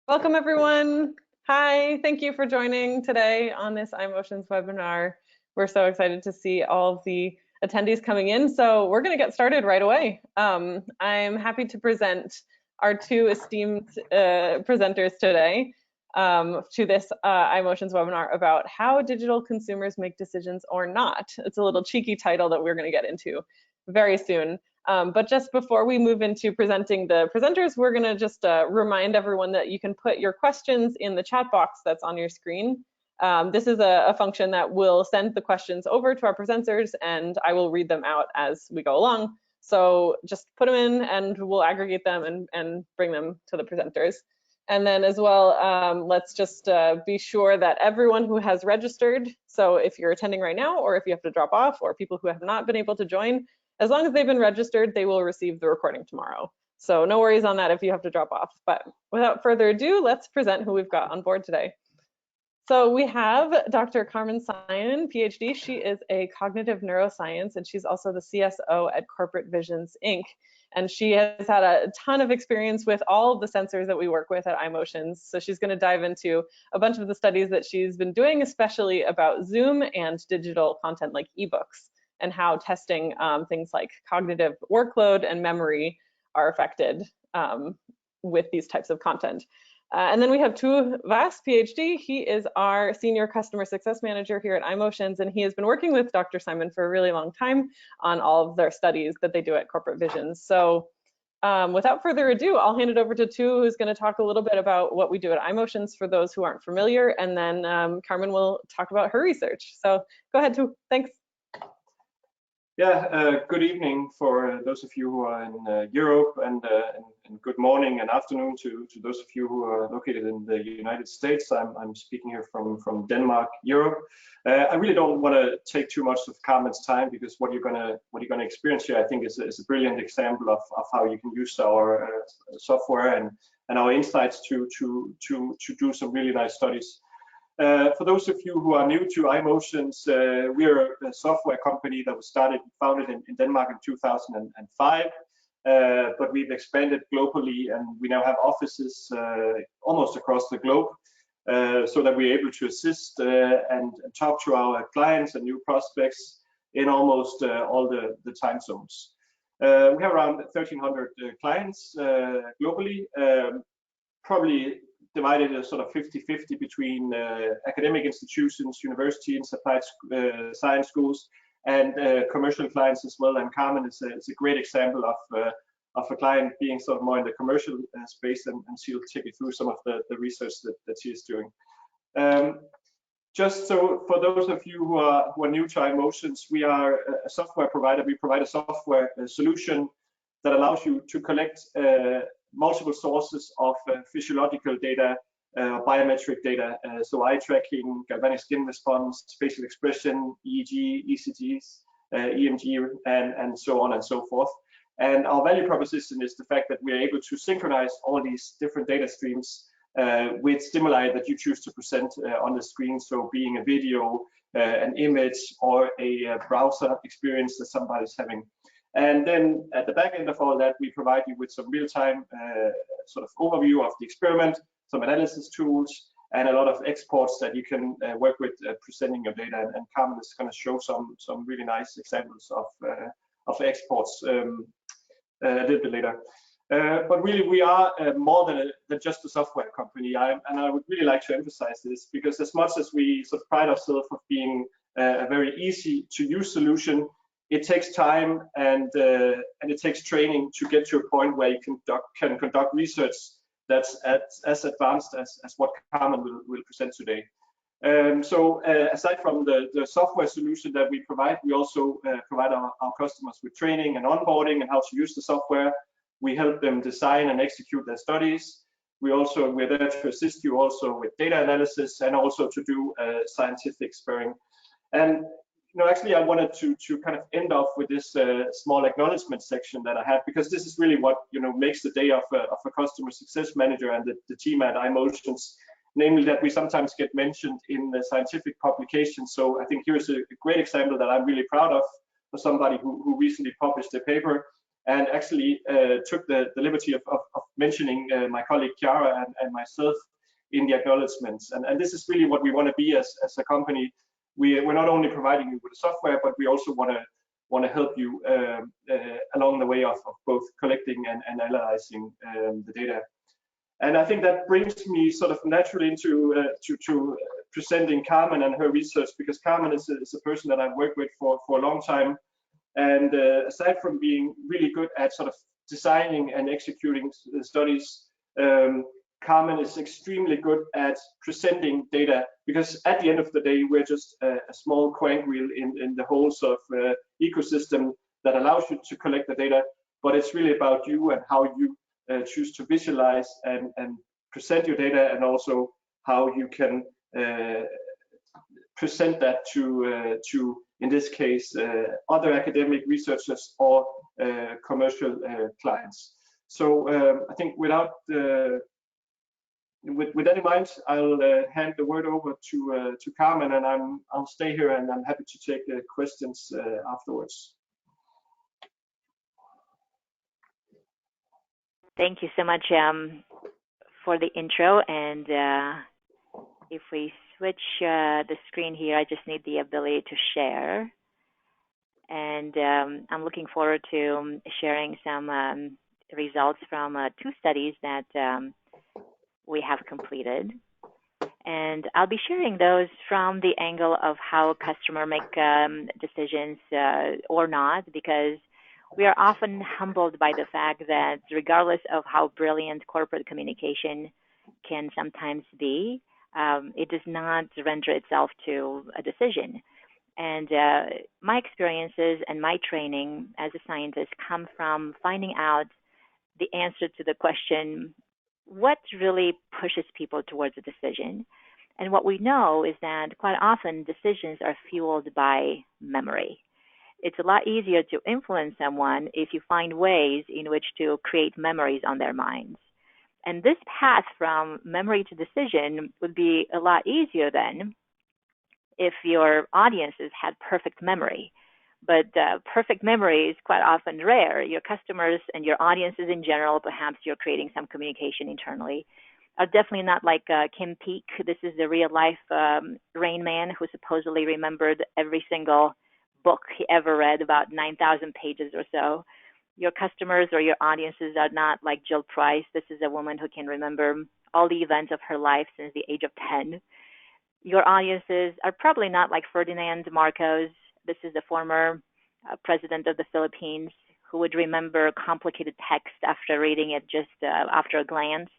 Welcome everyone. Hi, thank you for joining today on this iMotions webinar. We're so excited to see all of the attendees coming in, so we're going to get started right away. I'm happy to present our two esteemed presenters today to this iMotions webinar about how digital consumers make decisions or not. It's a little cheeky title that we're going to get into very soon. But just before we move into presenting the presenters, we're going to just remind everyone that you can put your questions in the chat box that's on your screen. This is a function that will send the questions over to our presenters, and I will read them out as we go along. So just put them in and we'll aggregate them and bring them to the presenters. And then as well, let's just be sure that everyone who has registered, so if you're attending right now or if you have to drop off or people who have not been able to join, as long as they've been registered, they will receive the recording tomorrow. So no worries on that if you have to drop off. But without further ado, let's present who we've got on board today. So we have Dr. Carmen Simon, PhD. She is a cognitive neuroscience, and she's also the CSO at Corporate Visions, Inc. And she has had a ton of experience with all of the sensors that we work with at iMotions. So she's going to dive into a bunch of the studies that she's been doing, especially about Zoom and digital content like eBooks, and how testing things like cognitive workload and memory are affected with these types of content. And then we have Tu Vas, PhD. He is our Senior Customer Success Manager here at iMotions, and he has been working with Dr. Simon for a really long time on all of their studies that they do at Corporate Visions. So without further ado, I'll hand it over to Tu, who's going to talk a little bit about what we do at iMotions for those who aren't familiar, and then Carmen will talk about her research. So go ahead, Tu. Thanks. Yeah, good evening for those of you who are in Europe, and good morning and afternoon to those of you who are located in the United States. I'm speaking here from Denmark, Europe. I really don't want to take too much of Carmen's time, because what you're gonna experience here, I think, is a brilliant example of how you can use our software and our insights to do some really nice studies. For those of you who are new to iMotions, we're a software company that was founded in Denmark in 2005, but we've expanded globally, and we now have offices almost across the globe, so that we're able to assist and talk to our clients and new prospects in almost all the time zones. We have around 1,300 clients globally, probably divided as sort of 50-50 between academic institutions, universities, applied science schools, and commercial clients as well. And Carmen is a great example of a client being sort of more in the commercial space, and she'll take you through some of the research that she is doing. Just so for those of you who are new to iMotions, we are a software provider. We provide a software solution that allows you to collect multiple sources of physiological data, biometric data, so eye tracking, galvanic skin response, facial expression, EEG, ECGs, EMG, and so on and so forth. And our value proposition is the fact that we are able to synchronize all these different data streams with stimuli that you choose to present on the screen, so being a video, an image, or a browser experience that somebody's having. And then at the back end of all that, we provide you with some real-time sort of overview of the experiment, some analysis tools, and a lot of exports that you can work with presenting your data. And Carmen is going to show some really nice examples of exports a little bit later. But really, we are more than just a software company. And I would really like to emphasize this, because as much as we sort of pride ourselves of being a very easy to use solution, it takes time and it takes training to get to a point where you can conduct research that's as advanced as what Carmen will present today. So aside from the software solution that we provide, we also provide our customers with training and onboarding and how to use the software. We help them design and execute their studies. We're there to assist you also with data analysis, and also to do scientific sparing. And actually, I wanted to kind of end off with this small acknowledgement section that I have, because this is really what makes the day of a customer success manager and the team at iMotions, namely that we sometimes get mentioned in the scientific publications. So I think here's a great example that I'm really proud of, for somebody who recently published a paper and actually took the liberty of mentioning my colleague Chiara and myself in the acknowledgements. And this is really what we want to be as a company. We're not only providing you with the software, but we also want to help you along the way of both collecting and analyzing the data. And I think that brings me sort of naturally into to presenting Carmen and her research, because Carmen is a person that I've worked with for a long time. And aside from being really good at sort of designing and executing studies, Carmen is extremely good at presenting data, because at the end of the day, we're just a small crank wheel in the whole sort of ecosystem that allows you to collect the data. But it's really about you and how you choose to visualize and present your data, and also how you can present that to in this case other academic researchers or commercial clients. So I think without with that in mind, I'll hand the word over to Carmen, and I'll stay here, and I'm happy to take questions afterwards. Thank you so much for the intro. And if we switch the screen here, I just need the ability to share. And I'm looking forward to sharing some results from 2 studies that we have completed. And I'll be sharing those from the angle of how customers make decisions or not, because we are often humbled by the fact that regardless of how brilliant corporate communication can sometimes be, it does not render itself to a decision. And my experiences and my training as a scientist come from finding out the answer to the question, what really pushes people towards a decision? And what we know is that quite often decisions are fueled by memory. It's a lot easier to influence someone if you find ways in which to create memories on their minds. And this path from memory to decision would be a lot easier then if your audiences had perfect memory. But perfect memory is quite often rare. Your customers and your audiences in general, perhaps you're creating some communication internally, are definitely not like Kim Peek. This is the real life Rain Man who supposedly remembered every single book he ever read, about 9,000 pages or so. Your customers or your audiences are not like Jill Price. This is a woman who can remember all the events of her life since the age of 10. Your audiences are probably not like Ferdinand Marcos. This is the former president of the Philippines, who would remember complicated text after reading it just after a glance.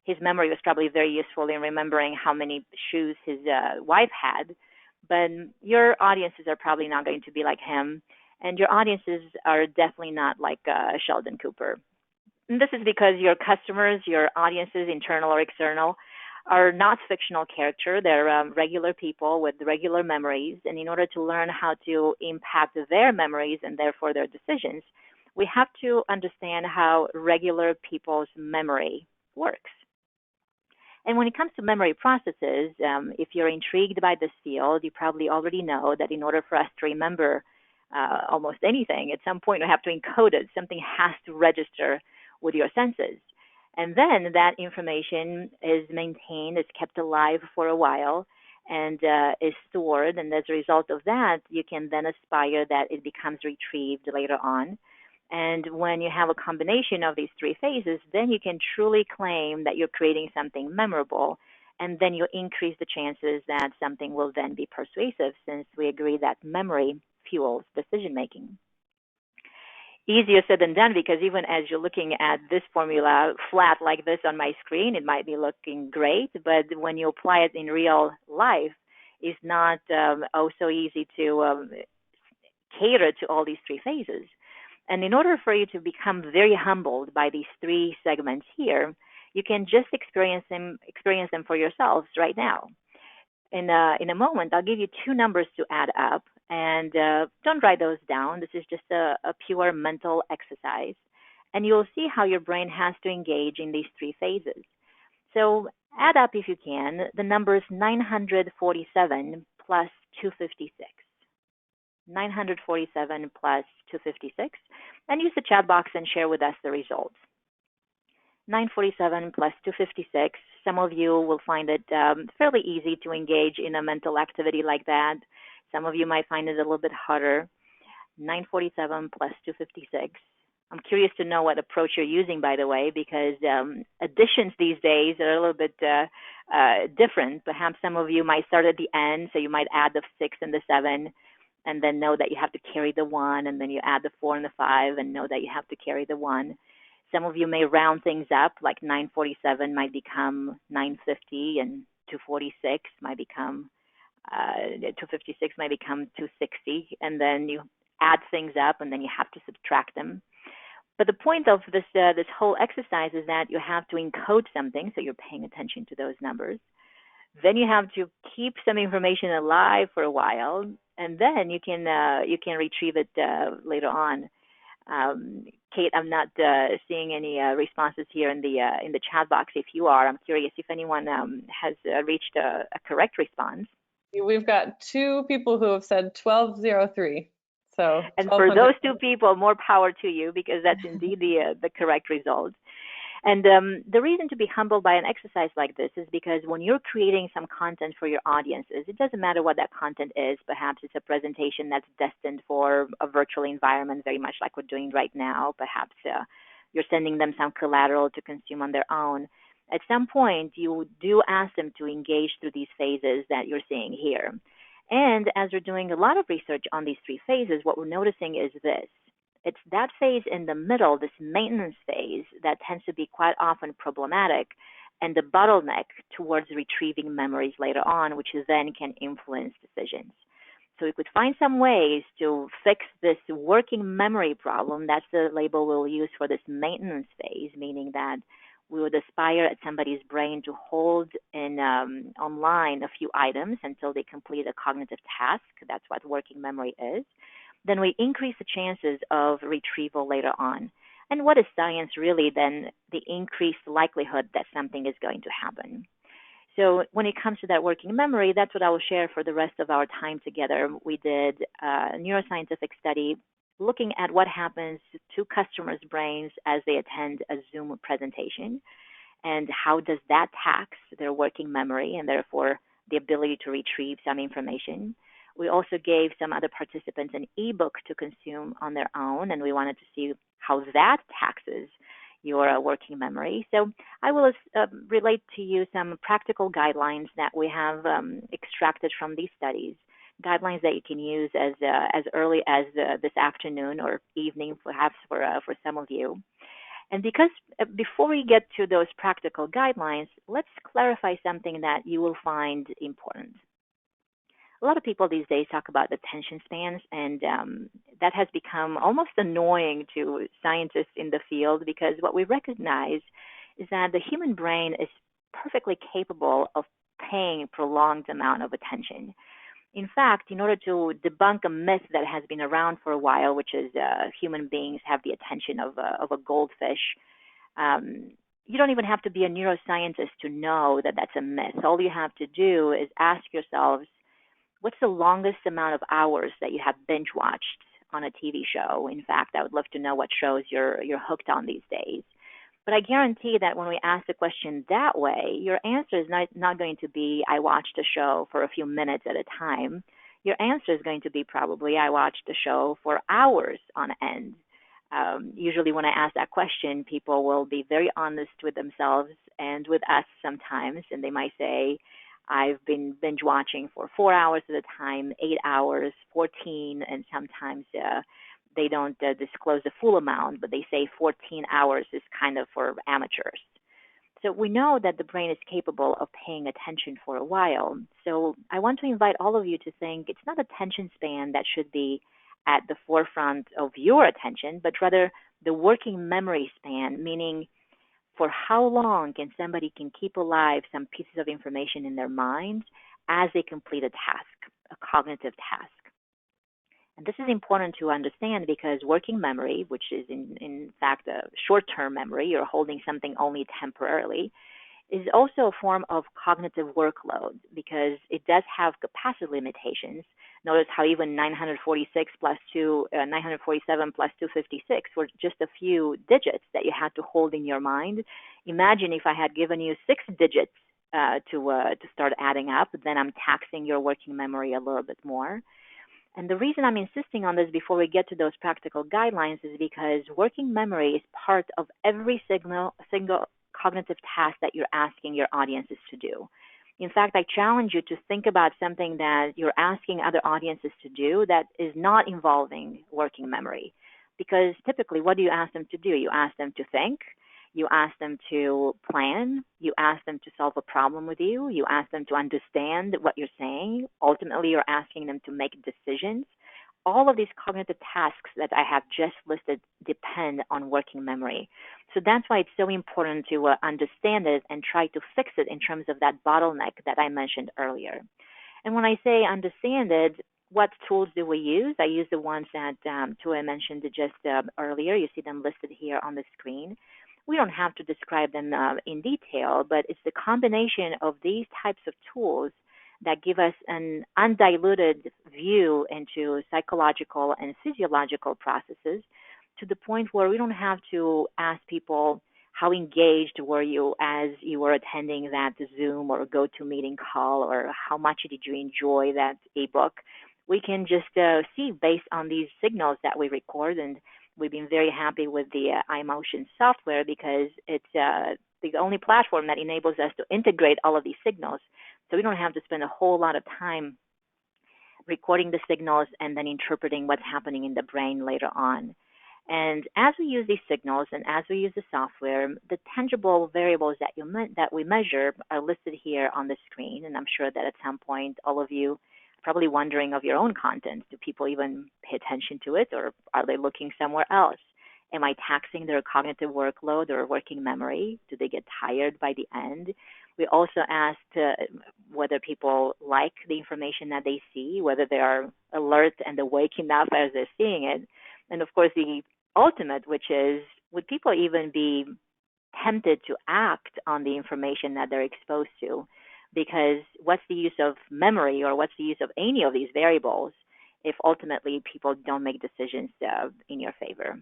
His memory was probably very useful in remembering how many shoes his wife had. But your audiences are probably not going to be like him. And your audiences are definitely not like Sheldon Cooper. And this is because your customers, your audiences, internal or external, are not fictional characters. They're regular people with regular memories. And in order to learn how to impact their memories and therefore their decisions, we have to understand how regular people's memory works. And when it comes to memory processes, if you're intrigued by this field, you probably already know that in order for us to remember almost anything, at some point we have to encode it. Something has to register with your senses. And then that information is maintained, is kept alive for a while, and is stored. And as a result of that, you can then aspire that it becomes retrieved later on. And when you have a combination of these 3 phases, then you can truly claim that you're creating something memorable. And then you increase the chances that something will then be persuasive, since we agree that memory fuels decision-making. Easier said than done, because even as you're looking at this formula flat like this on my screen, it might be looking great, but when you apply it in real life, it's not so easy to cater to all these 3 phases. And in order for you to become very humbled by these 3 segments here, you can just experience them for yourselves right now. In a moment, I'll give you 2 numbers to add up, and don't write those down. This is just a pure mental exercise. And you'll see how your brain has to engage in these 3 phases. So add up, if you can, the numbers 947 plus 256. 947 plus 256, and use the chat box and share with us the results. 947 plus 256, some of you will find it fairly easy to engage in a mental activity like that. Some of you might find it a little bit harder. 947 plus 256. I'm curious to know what approach you're using, by the way, because additions these days are a little bit different. Perhaps some of you might start at the end, so you might add the 6 and the 7, and then know that you have to carry the 1, and then you add the 4 and the 5, and know that you have to carry the 1. Some of you may round things up, like 947 might become 950, and 246 might become 256 might become 260, and then you add things up, and then you have to subtract them. But the point of this this whole exercise is that you have to encode something, so you're paying attention to those numbers. Then you have to keep some information alive for a while, and then you can retrieve it later on. Kate, I'm not seeing any responses here in the chat box. If you are, I'm curious if anyone has reached a correct response. We've got 2 people who have said 1203. So, and for those 2 people, more power to you, because that's indeed the correct result. And the reason to be humbled by an exercise like this is because when you're creating some content for your audiences, it doesn't matter what that content is. Perhaps it's a presentation that's destined for a virtual environment, very much like we're doing right now. Perhaps you're sending them some collateral to consume on their own. At some point, you do ask them to engage through these phases that you're seeing here. And as we're doing a lot of research on these 3 phases, what we're noticing is this. It's that phase in the middle, this maintenance phase, that tends to be quite often problematic, and the bottleneck towards retrieving memories later on, which then can influence decisions. So we could find some ways to fix this working memory problem. That's the label we'll use for this maintenance phase, meaning that we would aspire at somebody's brain to hold in online a few items until they complete a cognitive task. That's what working memory is. Then we increase the chances of retrieval later on. And what is science really? Then the increased likelihood that something is going to happen. So when it comes to that working memory, that's what I will share for the rest of our time together. We did a neuroscientific study looking at what happens to customers' brains as they attend a Zoom presentation, and how does that tax their working memory and therefore the ability to retrieve some information. We also gave some other participants an ebook to consume on their own, and we wanted to see how that taxes your working memory. So I will relate to you some practical guidelines that we have extracted from these studies, guidelines that you can use as early as this afternoon or evening, perhaps for some of you. And because before we get to those practical guidelines, let's clarify something that you will find important. A lot of people these days talk about attention spans, and that has become almost annoying to scientists in the field, because what we recognize is that the human brain is perfectly capable of paying a prolonged amount of attention. In fact, in order to debunk a myth that has been around for a while, which is human beings have the attention of a goldfish, you don't even have to be a neuroscientist to know that that's a myth. All you have to do is ask yourselves, what's the longest amount of hours that you have binge watched on a TV show? In fact, I would love to know what shows you're hooked on these days. But I guarantee that when we ask the question that way, your answer is not going to be, I watched a show for a few minutes at a time. Your answer is going to be probably, I watched a show for hours on end. Usually when I ask that question, people will be very honest with themselves and with us sometimes, and they might say, I've been binge watching for 4 hours at a time, 8 hours, 14, and sometimes they don't disclose the full amount, but they say 14 hours is kind of for amateurs. So we know that the brain is capable of paying attention for a while. So I want to invite all of you to think it's not attention span that should be at the forefront of your attention, but rather the working memory span, meaning for how long somebody can keep alive some pieces of information in their mind as they complete a task, a cognitive task. And this is important to understand because working memory, which is in fact a short-term memory, you're holding something only temporarily, is also a form of cognitive workload because it does have capacity limitations. Notice how even 946 plus 947 plus 256 were just a few digits that you had to hold in your mind. Imagine if I had given you 6 digits to start adding up, then I'm taxing your working memory a little bit more. And the reason I'm insisting on this before we get to those practical guidelines is because working memory is part of every single cognitive task that you're asking your audiences to do. In fact, I challenge you to think about something that you're asking other audiences to do that is not involving working memory. Because typically, what do you ask them to do? You ask them to think, you ask them to plan, you ask them to solve a problem with you, you ask them to understand what you're saying. Ultimately, you're asking them to make decisions. All of these cognitive tasks that I have just listed depend on working memory. So that's why it's so important to understand it and try to fix it in terms of that bottleneck that I mentioned earlier. And when I say understand it, what tools do we use? I use the ones that Tua mentioned just earlier. You see them listed here on the screen. We don't have to describe them in detail, but it's the combination of these types of tools that give us an undiluted view into psychological and physiological processes to the point where we don't have to ask people how engaged were you as you were attending that Zoom or GoToMeeting call, or how much did you enjoy that ebook. We can just see based on these signals that we record, and we've been very happy with the iMotions software because it's the only platform that enables us to integrate all of these signals. So we don't have to spend a whole lot of time recording the signals and then interpreting what's happening in the brain later on. And as we use these signals and as we use the software, the tangible variables that we measure are listed here on the screen. And I'm sure that at some point, all of you are probably wondering of your own content. Do people even pay attention to it, or are they looking somewhere else? Am I taxing their cognitive workload or working memory? Do they get tired by the end? We also asked whether people like the information that they see, whether they are alert and awake enough as they're seeing it. And of course, the ultimate, which is, would people even be tempted to act on the information that they're exposed to? Because what's the use of memory, or what's the use of any of these variables if ultimately people don't make decisions in your favor?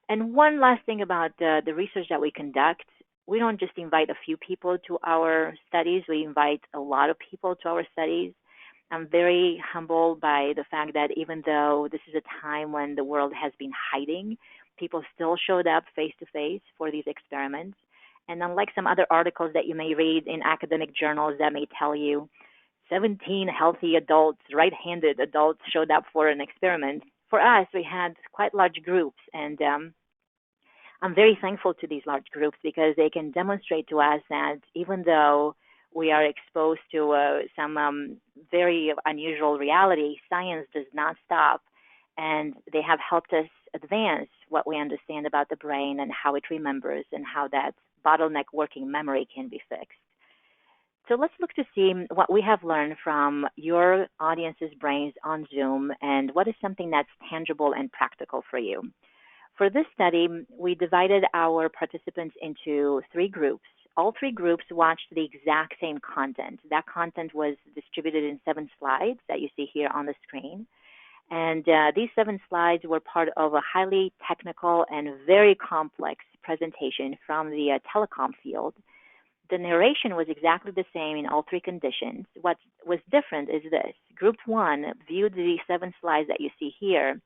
And one last thing about the research that we conduct, we don't just invite a few people to our studies, we invite a lot of people to our studies. I'm very humbled by the fact that even though this is a time when the world has been hiding, people still showed up face-to-face for these experiments. And unlike some other articles that you may read in academic journals that may tell you 17 healthy adults, right-handed adults showed up for an experiment, for us, we had quite large groups. And I'm very thankful to these large groups because they can demonstrate to us that even though we are exposed to some very unusual reality, science does not stop. And they have helped us advance what we understand about the brain and how it remembers and how that bottleneck working memory can be fixed. So let's look to see what we have learned from your audience's brains on Zoom and what is something that's tangible and practical for you. For this study, we divided our participants into 3 groups. All 3 groups watched the exact same content. That content was distributed in 7 slides that you see here on the screen. And these 7 slides were part of a highly technical and very complex presentation from the telecom field. The narration was exactly the same in all 3 conditions. What was different is this. Group 1 viewed the 7 slides that you see here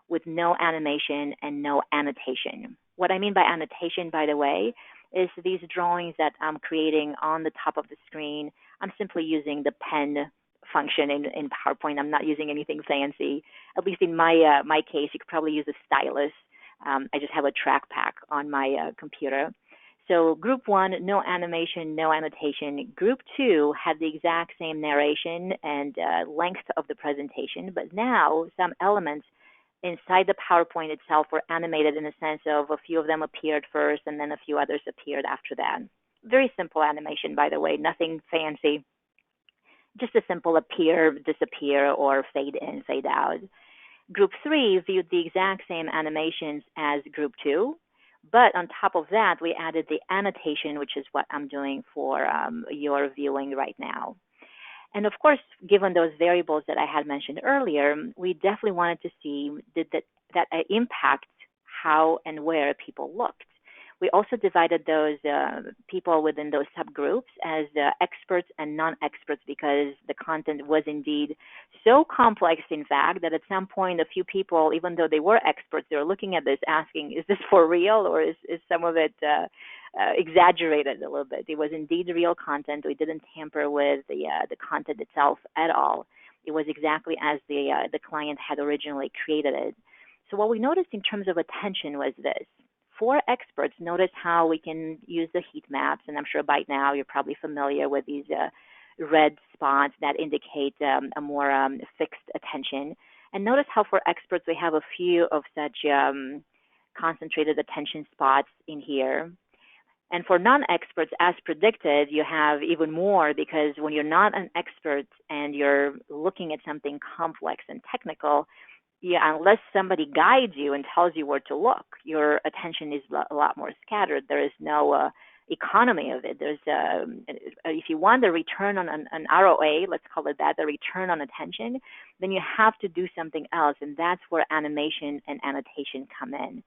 with no animation and no annotation. What I mean by annotation, by the way, is these drawings that I'm creating on the top of the screen. I'm simply using the pen function in PowerPoint. I'm not using anything fancy. At least in my case, you could probably use a stylus. I just have a track pack on my computer. So group 1, no animation, no annotation. Group 2 had the exact same narration and length of the presentation, but now some elements inside the PowerPoint itself were animated in the sense of a few of them appeared first and then a few others appeared after that. Very simple animation, by the way, nothing fancy. Just a simple appear, disappear, or fade in, fade out. Group 3 viewed the exact same animations as Group 2, But on top of that, we added the annotation, which is what I'm doing for your viewing right now. And of course, given those variables that I had mentioned earlier, we definitely wanted to see did that impact how and where people looked. We also divided those people within those subgroups as experts and non-experts, because the content was indeed so complex, in fact, that at some point a few people, even though they were experts, they were looking at this asking, is this for real, or is some of it exaggerated a little bit? It was indeed real content. We didn't tamper with the content itself at all. It was exactly as the client had originally created it. So what we noticed in terms of attention was this. For experts, notice how we can use the heat maps, and I'm sure by now you're probably familiar with these red spots that indicate a more fixed attention. And notice how for experts we have a few of such concentrated attention spots in here. And for non-experts, as predicted, you have even more, because when you're not an expert and you're looking at something complex and technical, unless somebody guides you and tells you where to look, your attention is a lot more scattered. There is no economy of it. There's if you want the return on an ROA, let's call it that, the return on attention, then you have to do something else, and that's where animation and annotation come in.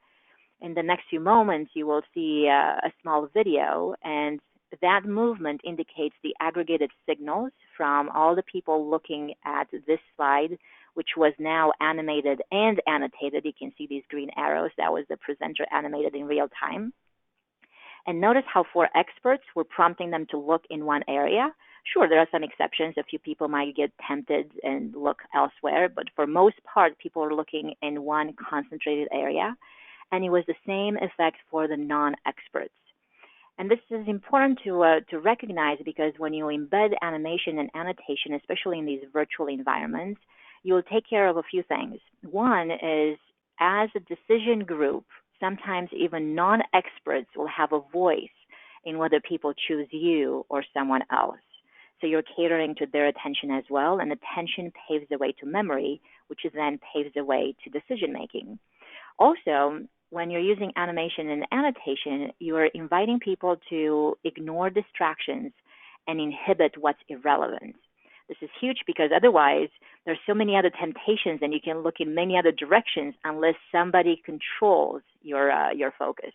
In the next few moments, you will see a small video, and that movement indicates the aggregated signals from all the people looking at this slide, which was now animated and annotated. You can see these green arrows. That was the presenter animated in real time. And notice how for experts, we're prompting them to look in one area. Sure, there are some exceptions. A few people might get tempted and look elsewhere, but for most part, people are looking in one concentrated area. And it was the same effect for the non-experts. And this is important to recognize, because when you embed animation and annotation, especially in these virtual environments, you will take care of a few things. One is, as a decision group, sometimes even non-experts will have a voice in whether people choose you or someone else. So you're catering to their attention as well, and attention paves the way to memory, which then paves the way to decision making. Also, when you're using animation and annotation, you are inviting people to ignore distractions and inhibit what's irrelevant. This is huge, because otherwise there's so many other temptations and you can look in many other directions unless somebody controls your focus.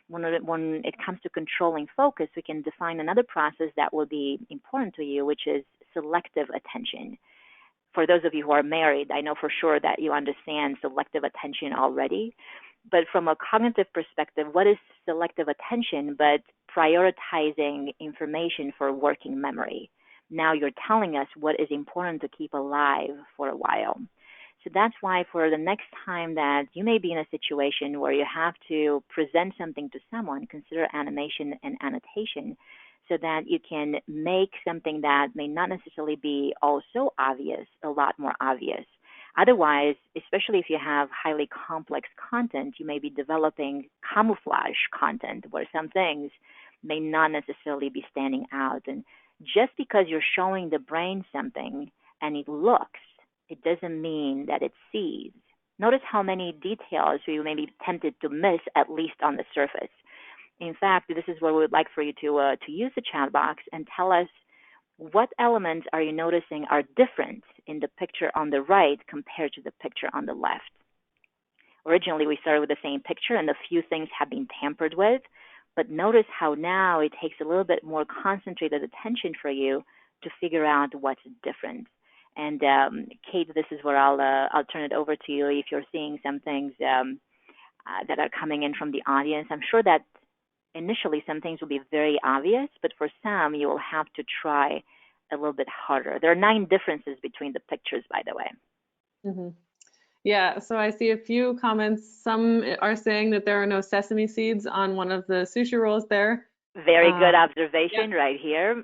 When it comes to controlling focus, we can define another process that will be important to you, which is selective attention. For those of you who are married, I know for sure that you understand selective attention already. But from a cognitive perspective, what is selective attention but prioritizing information for working memory? Now you're telling us what is important to keep alive for a while. So that's why for the next time that you may be in a situation where you have to present something to someone, consider animation and annotation, so that you can make something that may not necessarily be also obvious a lot more obvious. Otherwise, especially if you have highly complex content, you may be developing camouflage content where some things may not necessarily be standing out. And just because you're showing the brain something and it looks, it doesn't mean that it sees. Notice how many details you may be tempted to miss, at least on the surface. In fact, this is where we would like for you to use the chat box and tell us what elements are you noticing are different in the picture on the right compared to the picture on the left. Originally, we started with the same picture and a few things have been tampered with, but notice how now it takes a little bit more concentrated attention for you to figure out what's different. And Kate, this is where I'll turn it over to you if you're seeing some things that are coming in from the audience. I'm sure that initially some things will be very obvious, but for some you will have to try a little bit harder. There are 9 differences between the pictures, by the way. Mm-hmm. Yeah, so I see a few comments. Some are saying that there are no sesame seeds on one of the sushi rolls there. Very good observation, yeah. Right here.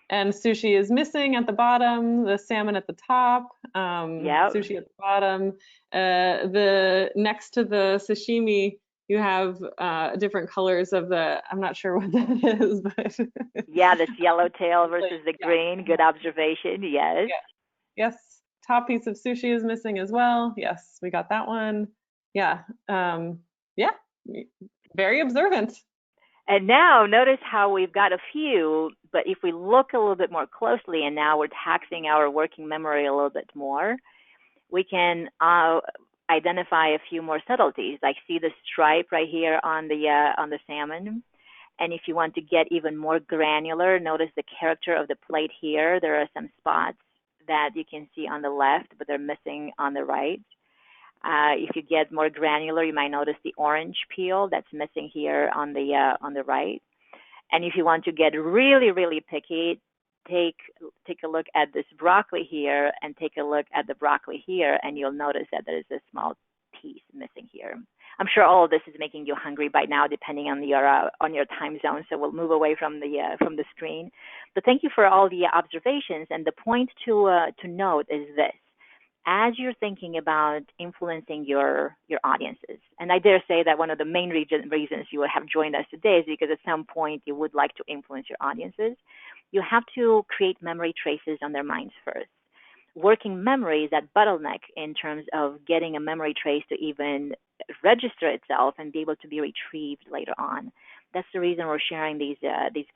And sushi is missing at the bottom, the salmon at the top, yep. Sushi at the bottom. The next to the sashimi, you have different colors of the, I'm not sure what that is, but. Yeah, this yellowtail versus the green, good observation, yes. Yeah. Yes, top piece of sushi is missing as well. Yes, we got that one. Yeah, yeah. Very observant. And now notice how we've got a few, but if we look a little bit more closely, and now we're taxing our working memory a little bit more, we can identify a few more subtleties. Like see the stripe right here on the salmon. And if you want to get even more granular, notice the character of the plate here. There are some spots that you can see on the left, but they're missing on the right. If you get more granular, you might notice the orange peel that's missing here on the right. And if you want to get really, really picky, take a look at this broccoli here and take a look at the broccoli here, and you'll notice that there is a small piece missing here. I'm sure all of this is making you hungry by now, depending on your time zone. So we'll move away from the screen. But thank you for all the observations. And the point to note is this: as you're thinking about influencing your audiences, and I dare say that one of the main reasons you would have joined us today is because at some point you would like to influence your audiences, you have to create memory traces on their minds first. Working memory is that bottleneck in terms of getting a memory trace to even register itself and be able to be retrieved later on. That's the reason we're sharing these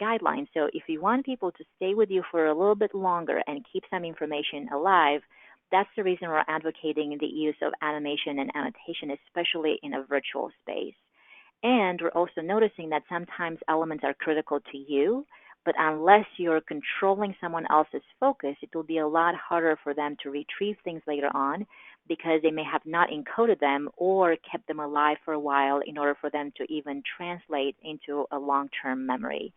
guidelines. So if you want people to stay with you for a little bit longer and keep some information alive, that's the reason we're advocating the use of animation and annotation, especially in a virtual space. And we're also noticing that sometimes elements are critical to you, but unless you're controlling someone else's focus, it will be a lot harder for them to retrieve things later on because they may have not encoded them or kept them alive for a while in order for them to even translate into a long-term memory.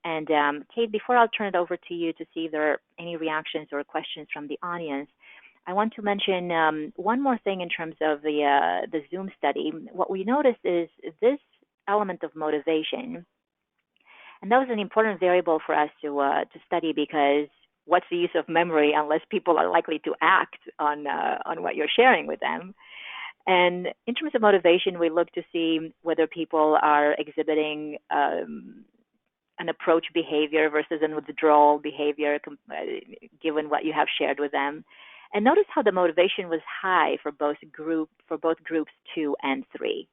And Kate, before I'll turn it over to you to see if there are any reactions or questions from the audience, I want to mention one more thing in terms of the Zoom study. What we noticed is this element of motivation, and that was an important variable for us to study, because what's the use of memory unless people are likely to act on what you're sharing with them? And in terms of motivation, we look to see whether people are exhibiting an approach behavior versus an withdrawal behavior, given what you have shared with them. And notice how the motivation was high for both groups 2 and 3.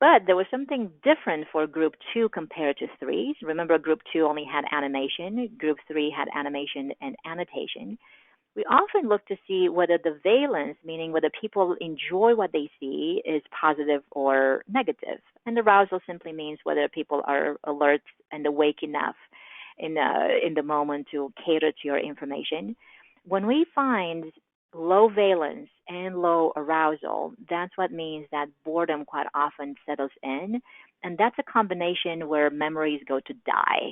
But there was something different for group 2 compared to 3. Remember, group 2 only had animation. Group 3 had animation and annotation. We often look to see whether the valence, meaning whether people enjoy what they see, is positive or negative. And arousal simply means whether people are alert and awake enough in the moment to cater to your information. When we find low valence and low arousal, that's what means that boredom quite often settles in. And that's a combination where memories go to die.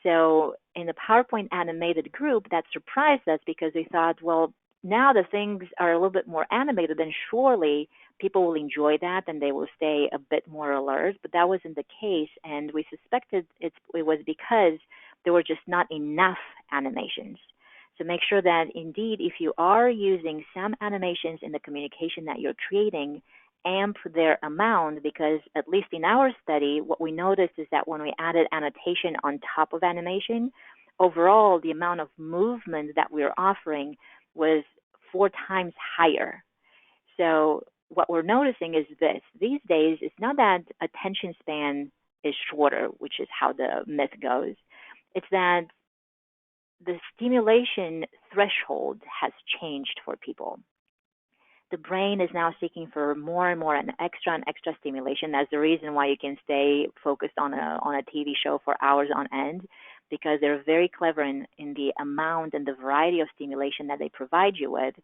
So in the PowerPoint animated group, that surprised us because we thought, well, now the things are a little bit more animated, then surely people will enjoy that and they will stay a bit more alert. But that wasn't the case, and we suspected it was because there were just not enough animations. So make sure that indeed, if you are using some animations in the communication that you're creating, amp their amount, because at least in our study, what we noticed is that when we added annotation on top of animation, overall, the amount of movement that we're offering was 4 times higher. So what we're noticing is this: these days, it's not that attention span is shorter, which is how the myth goes. It's that the stimulation threshold has changed for people. The brain is now seeking for more and more and extra stimulation. That's the reason why you can stay focused on a TV show for hours on end, because they're very clever in the amount and the variety of stimulation that they provide you with.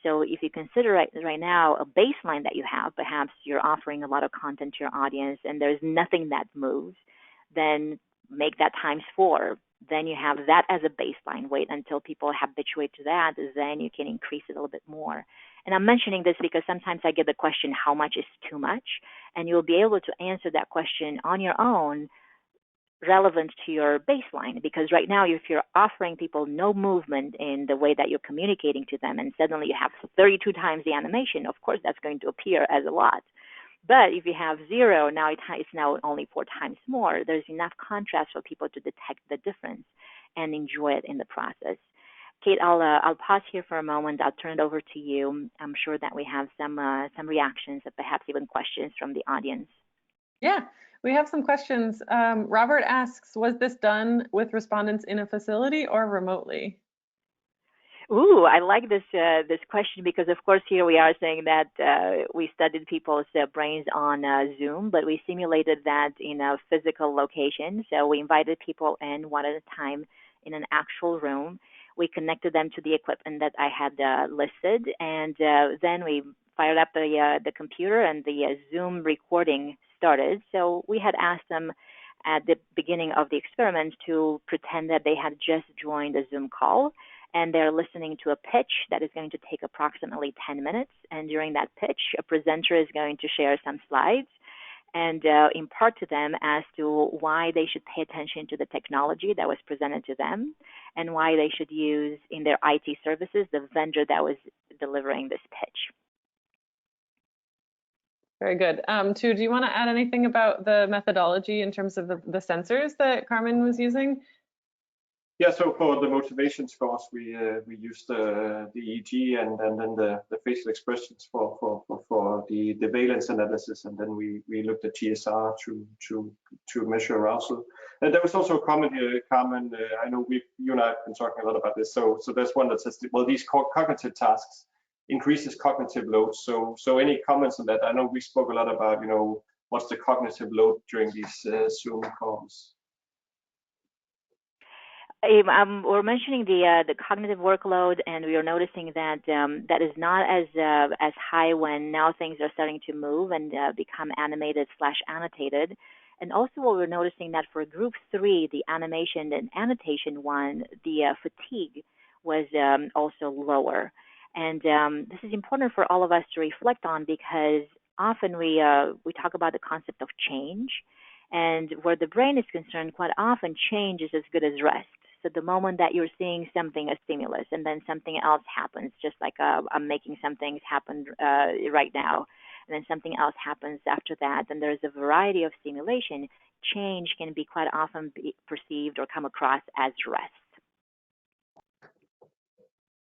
So if you consider right now a baseline that you have, perhaps you're offering a lot of content to your audience and there's nothing that moves, then make that times 4. Then you have that as a baseline. Wait until people habituate to that, then you can increase it a little bit more. And I'm mentioning this because sometimes I get the question, how much is too much? And you'll be able to answer that question on your own, relevant to your baseline. Because right now, if you're offering people no movement in the way that you're communicating to them, and suddenly you have 32 times the animation, of course, that's going to appear as a lot. But if you have 0, now it's now only 4 times more. There's enough contrast for people to detect the difference and enjoy it in the process. Kate, I'll pause here for a moment. I'll turn it over to you. I'm sure that we have some reactions and perhaps even questions from the audience. Yeah, we have some questions. Robert asks, was this done with respondents in a facility or remotely? Ooh, I like this question because, of course, here we are saying that we studied people's brains on Zoom, but we simulated that in a physical location. So we invited people in one at a time in an actual room. We connected them to the equipment that I had listed, and then we fired up the computer, and the Zoom recording started. So we had asked them at the beginning of the experiment to pretend that they had just joined a Zoom call, and they're listening to a pitch that is going to take approximately 10 minutes. And during that pitch, a presenter is going to share some slides and impart to them as to why they should pay attention to the technology that was presented to them and why they should use in their IT services the vendor that was delivering this pitch. Very good. Tu, do you want to add anything about the methodology in terms of the sensors that Carmen was using? Yeah, so for the motivation scores, we used the EEG and then the facial expressions for the valence analysis, and then we looked at GSR to measure arousal. And there was also a comment here, Carmen. I know you and I have been talking a lot about this. So there's one that says, well, these cognitive tasks increases cognitive load. So any comments on that? I know we spoke a lot about, what's the cognitive load during these Zoom calls. We're mentioning the cognitive workload, and we are noticing that that is not as high when now things are starting to move and become animated/annotated. And also, what we're noticing that for group 3, the animation and annotation one, the fatigue was also lower. And this is important for all of us to reflect on because often we talk about the concept of change, and where the brain is concerned, quite often change is as good as rest. So the moment that you're seeing something, a stimulus, and then something else happens, just like I'm making some things happen right now, and then something else happens after that, and there's a variety of stimulation, change can be quite often be perceived or come across as rest.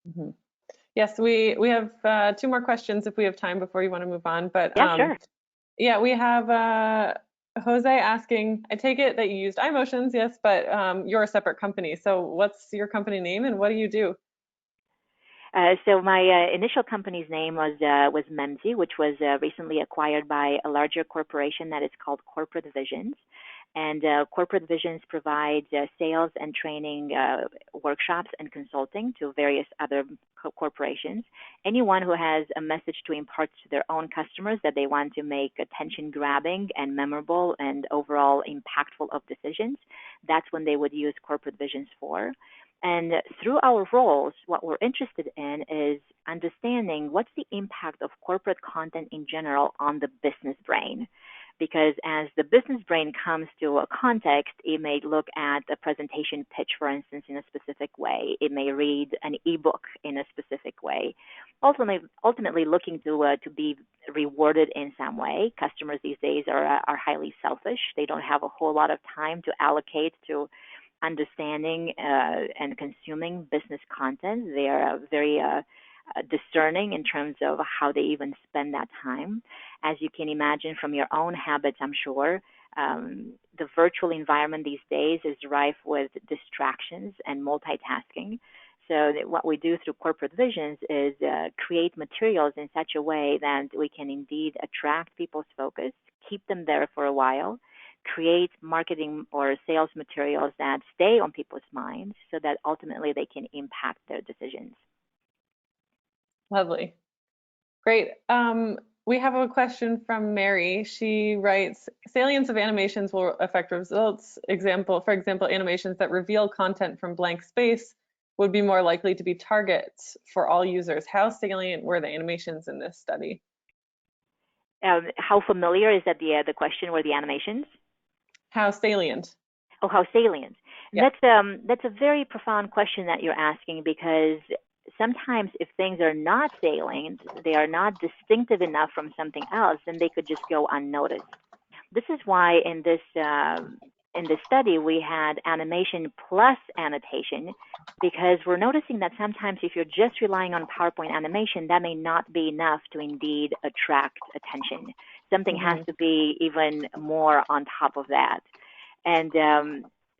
Mm-hmm. Yes, we have 2 more questions if we have time before you want to move on. But yeah, sure. Yeah, we have Jose asking, I take it that you used iMotions, yes, but you're a separate company. So what's your company name and what do you do? So my initial company's name was Memzi, which was recently acquired by a larger corporation that is called Corporate Visions. And Corporate Visions provides sales and training workshops and consulting to various other corporations. Anyone who has a message to impart to their own customers that they want to make attention grabbing and memorable and overall impactful of decisions, that's when they would use Corporate Visions for. And through our roles, what we're interested in is understanding what's the impact of corporate content in general on the business brain. Because as the business brain comes to a context, it may look at a presentation pitch, for instance, in a specific way. It may read an ebook in a specific way. Ultimately looking to be rewarded in some way. Customers these days are highly selfish. They don't have a whole lot of time to allocate to understanding and consuming business content. They are very discerning in terms of how they even spend that time. As you can imagine from your own habits, I'm sure, the virtual environment these days is rife with distractions and multitasking. So what we do through Corporate Visions is create materials in such a way that we can indeed attract people's focus, keep them there for a while, create marketing or sales materials that stay on people's minds so that ultimately they can impact their decisions. Lovely. Great. We have a question from Mary. She writes, salience of animations will affect results. For example, animations that reveal content from blank space would be more likely to be targets for all users. How salient were the animations in this study? How familiar is that the question were the animations? How salient? Oh, how salient. Yeah. That's a very profound question that you're asking, because sometimes if things are not salient, they are not distinctive enough from something else, then they could just go unnoticed. This is why in this study we had animation plus annotation, because we're noticing that sometimes if you're just relying on PowerPoint animation, that may not be enough to indeed attract attention. Something has to be even more on top of that. And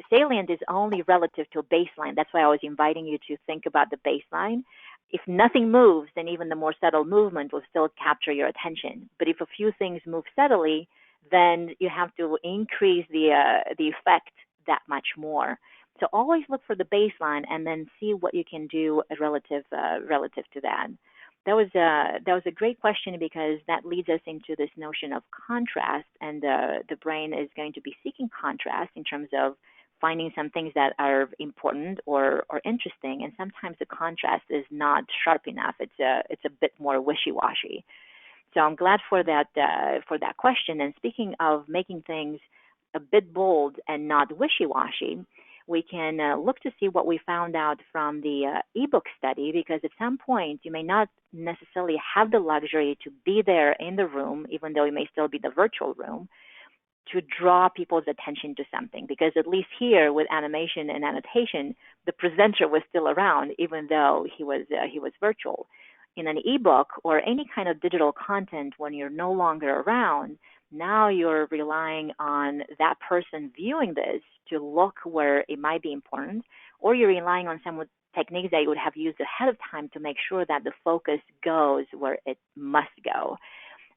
salient is only relative to a baseline. That's why I was inviting you to think about the baseline. If nothing moves, then even the more subtle movement will still capture your attention. But if a few things move steadily, then you have to increase the effect that much more. So always look for the baseline and then see what you can do relative to that. That was a great question, because that leads us into this notion of contrast, and the brain is going to be seeking contrast in terms of finding some things that are important or interesting, and sometimes the contrast is not sharp enough. It's a bit more wishy-washy. So I'm glad for that question. And speaking of making things a bit bold and not wishy-washy, we can look to see what we found out from the ebook study, because at some point you may not necessarily have the luxury to be there in the room, even though it may still be the virtual room, to draw people's attention to something. Because at least here with animation and annotation, the presenter was still around, even though he was virtual. In an ebook or any kind of digital content, when you're no longer around, now you're relying on that person viewing this to look where it might be important, or you're relying on some techniques that you would have used ahead of time to make sure that the focus goes where it must go.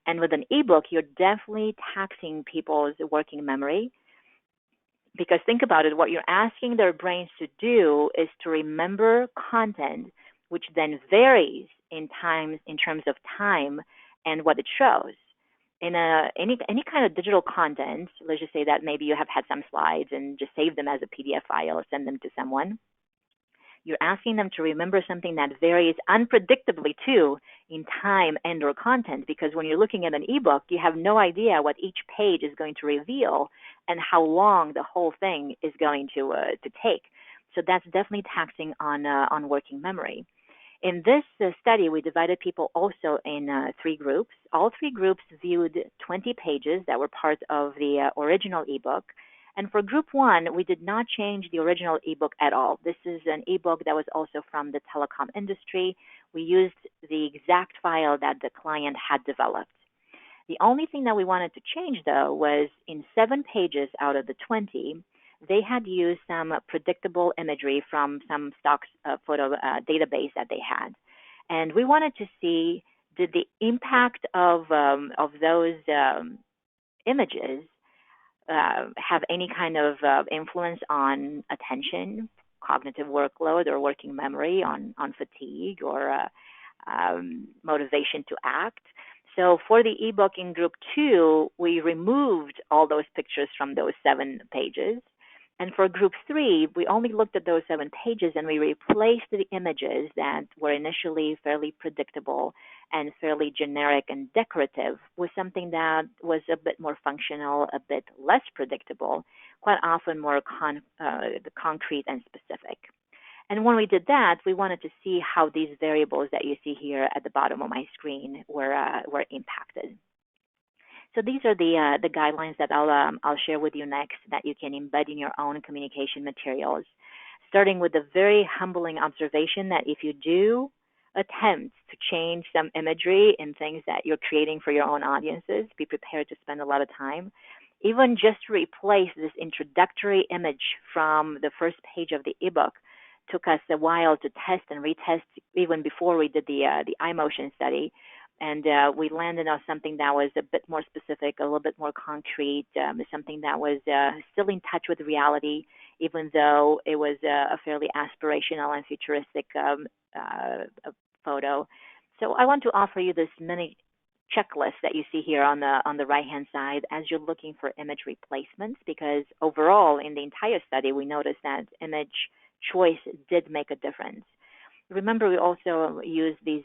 And with an ebook, you're definitely taxing people's working memory, because think about it, what you're asking their brains to do is to remember content, which then varies in terms of time and what it shows. In any kind of digital content, let's just say that maybe you have had some slides and just save them as a PDF file or send them to someone. You're asking them to remember something that varies unpredictably too in time and or content, because when you're looking at an ebook, you have no idea what each page is going to reveal and how long the whole thing is going to take. So that's definitely taxing on working memory. In this study, we divided people also in 3 groups. All 3 groups viewed 20 pages that were part of the original ebook. And for group 1, we did not change the original ebook at all. This is an ebook that was also from the telecom industry. We used the exact file that the client had developed. The only thing that we wanted to change, though, was in 7 pages out of the 20, they had used some predictable imagery from some stock photo database that they had. And we wanted to see, did the impact of those images have any kind of influence on attention, cognitive workload, or working memory, on fatigue, or motivation to act. So for the ebook in group 2, we removed all those pictures from those 7 pages. And for group 3, we only looked at those 7 pages, and we replaced the images that were initially fairly predictable and fairly generic and decorative with something that was a bit more functional, a bit less predictable, quite often more concrete and specific. And when we did that, we wanted to see how these variables that you see here at the bottom of my screen were impacted. So these are the guidelines that I'll share with you next, that you can embed in your own communication materials, starting with the very humbling observation that if you do attempt to change some imagery in things that you're creating for your own audiences, be prepared to spend a lot of time. Even just to replace this introductory image from the first page of the ebook took us a while to test and retest, even before we did the iMotion study. And we landed on something that was a bit more specific, a little bit more concrete, something that was still in touch with reality, even though it was a fairly aspirational and futuristic photo. So I want to offer you this mini checklist that you see here on the right-hand side as you're looking for image replacements, because overall in the entire study, we noticed that image choice did make a difference. Remember, we also use these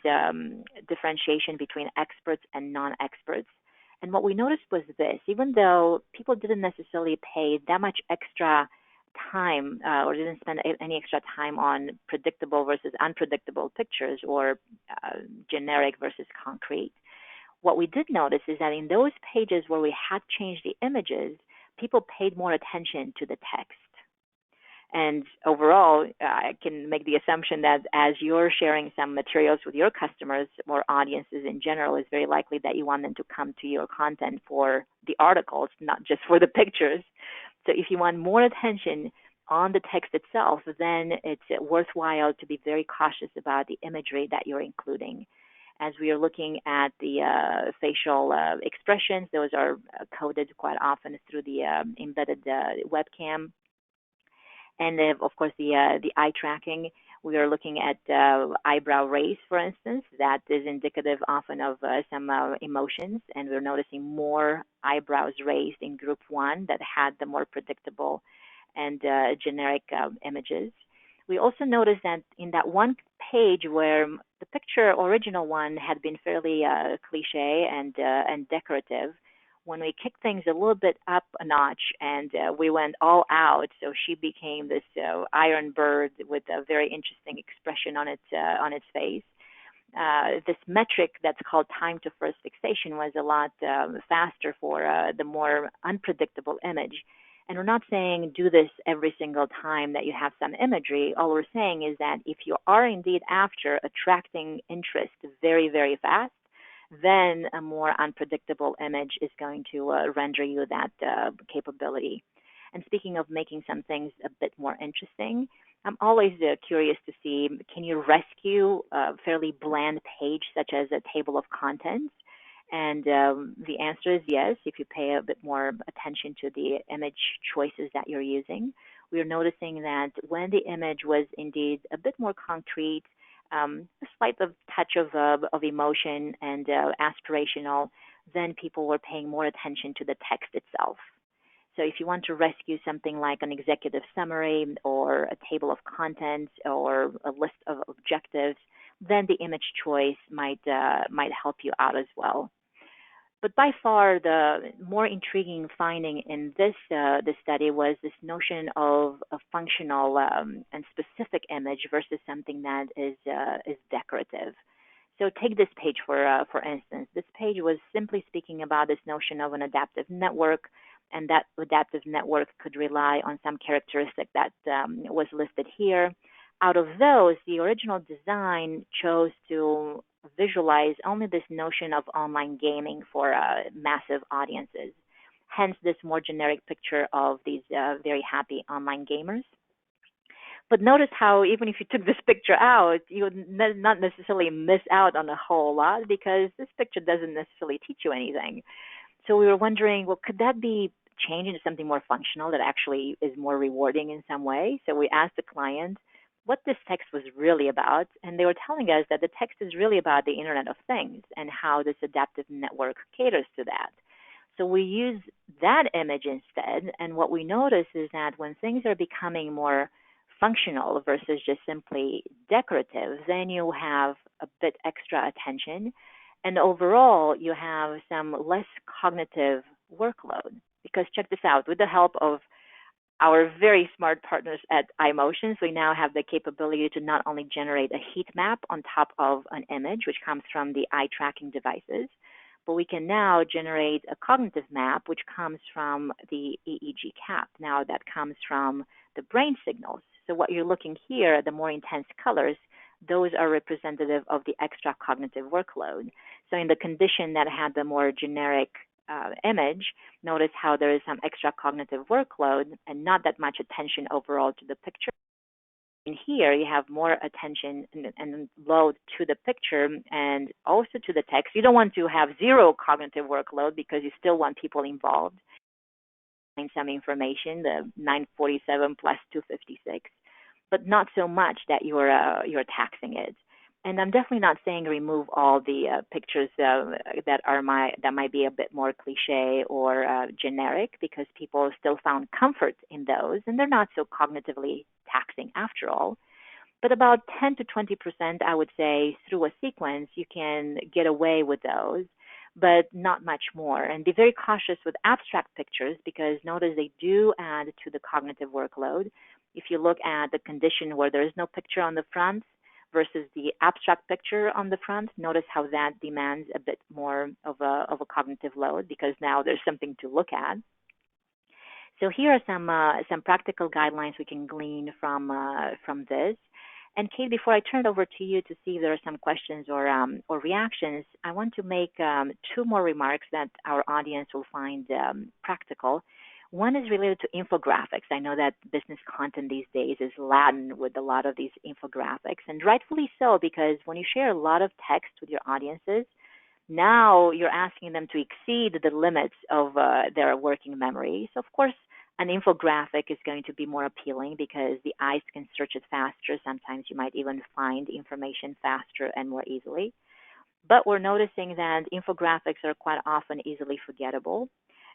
differentiation between experts and non-experts. And what we noticed was this: even though people didn't necessarily pay that much extra time or didn't spend any extra time on predictable versus unpredictable pictures, or generic versus concrete, what we did notice is that in those pages where we had changed the images, people paid more attention to the text. And overall, I can make the assumption that as you're sharing some materials with your customers or audiences in general, it's very likely that you want them to come to your content for the articles, not just for the pictures. So if you want more attention on the text itself, then it's worthwhile to be very cautious about the imagery that you're including. As we are looking at the facial expressions, those are coded quite often through the embedded webcam. And of course, the eye tracking, we are looking at eyebrow raise, for instance. That is indicative often of some emotions, and we're noticing more eyebrows raised in group 1 that had the more predictable and generic images. We also noticed that in that one page where the picture original one had been fairly cliche and decorative, when we kicked things a little bit up a notch and we went all out, so she became this iron bird with a very interesting expression on its face. This metric that's called time to first fixation was a lot faster for the more unpredictable image. And we're not saying do this every single time that you have some imagery. All we're saying is that if you are indeed after attracting interest very, very fast, then a more unpredictable image is going to render you that capability. And speaking of making some things a bit more interesting, I'm always curious to see, can you rescue a fairly bland page such as a table of contents? And the answer is yes, if you pay a bit more attention to the image choices that you're using. We're noticing that when the image was indeed a bit more concrete, a slight touch of emotion and aspirational, then people were paying more attention to the text itself. So if you want to rescue something like an executive summary or a table of contents or a list of objectives, then the image choice might help you out as well. But by far, the more intriguing finding in this study was this notion of a functional and specific image versus something that is decorative. So take this page for instance. This page was simply speaking about this notion of an adaptive network, and that adaptive network could rely on some characteristic that was listed here. Out of those, the original design chose to visualize only this notion of online gaming for massive audiences, hence this more generic picture of these very happy online gamers. But notice how even if you took this picture out, you would not necessarily miss out on a whole lot because this picture doesn't necessarily teach you anything. So we were wondering, well, could that be changed into something more functional that actually is more rewarding in some way? So we asked the client what this text was really about, and they were telling us that the text is really about the Internet of Things and how this adaptive network caters to that. So we use that image instead, and what we notice is that when things are becoming more functional versus just simply decorative, then you have a bit extra attention, and overall you have some less cognitive workload. Because check this out, with the help of our very smart partners at iMotions, we now have the capability to not only generate a heat map on top of an image, which comes from the eye tracking devices, but we can now generate a cognitive map, which comes from the EEG cap. Now that comes from the brain signals. So what you're looking here, the more intense colors, those are representative of the extra cognitive workload. So in the condition that had the more generic image, notice how there is some extra cognitive workload and not that much attention overall to the picture. In here, you have more attention and load to the picture and also to the text. You don't want to have zero cognitive workload because you still want people involved in some information, the 947 plus 256, but not so much that you're taxing it. And I'm definitely not saying remove all the pictures that might be a bit more cliche or generic, because people still found comfort in those, and they're not so cognitively taxing after all. But about 10 to 20%, I would say, through a sequence, you can get away with those, but not much more. And be very cautious with abstract pictures, because notice they do add to the cognitive workload. If you look at the condition where there is no picture on the front versus the abstract picture on the front, notice how that demands a bit more of a cognitive load, because now there's something to look at. So here are some practical guidelines we can glean from this. And Kate, before I turn it over to you to see if there are some questions or reactions, I want to make two more remarks that our audience will find practical. One is related to infographics. I know that business content these days is laden with a lot of these infographics, and rightfully so, because when you share a lot of text with your audiences, now you're asking them to exceed the limits of their working memory. So, of course, an infographic is going to be more appealing because the eyes can search it faster. Sometimes you might even find information faster and more easily. But we're noticing that infographics are quite often easily forgettable.